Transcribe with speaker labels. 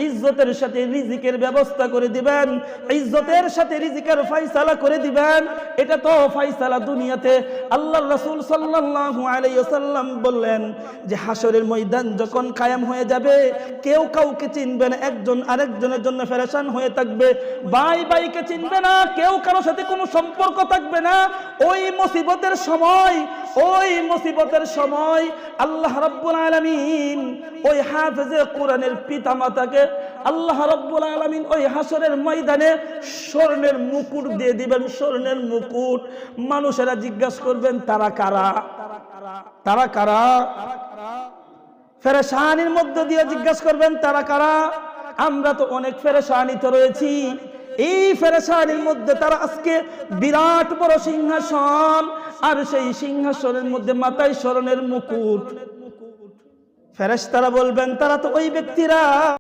Speaker 1: ইজ্জতের সাথে রিজিকের ব্যবস্থা করে দিবেন, ইজ্জতের সাথে রিজিকের ফয়সালা করে দিবেন। এটা তো ফয়সালা দুনিয়াতে। আল্লাহর রাসূল সাল্লাল্লাহু আলাইহি ওয়াসাল্লাম বললেন যে হাসরের ময়দান যখন কায়েম হয়ে যাবে, কেউ কাউকে চিনবে না, একজন আরেকজনের জন্য পেরেশান হয়ে থাকবে, ভাই ভাইকে চিনবে না, কেউ কারোর সাথে কোনো সম্পর্ক থাকবে না। ওই মুসিবতের সময় আল্লাহ রাব্বুল আলামিন ওই হাফেজে কোরআনের পিতামাতাকে আল্লাহ রাব্বুল আলামিন ওই হাসরের ময়দানে স্বর্ণের মুকুট দিয়ে দিবেন, স্বর্ণের মুকুট। মানুষেরা জিজ্ঞাসা করবেন তারা কারা, তারা কারা? পেরেশানির মধ্য দিয়ে জিজ্ঞাসা করবেন তারা কারা? আমরা তো অনেক পেরেশানিতে রয়েছি। এই পেরেশানির মধ্যে তারা আজকে বিরাট বড় সিংহাসন, আর সেই সিংহাসনের মধ্যে মাথায় স্বর্ণের মুকুট। ফেরেশতারা বলবেন তারা তো ওই ব্যক্তিরা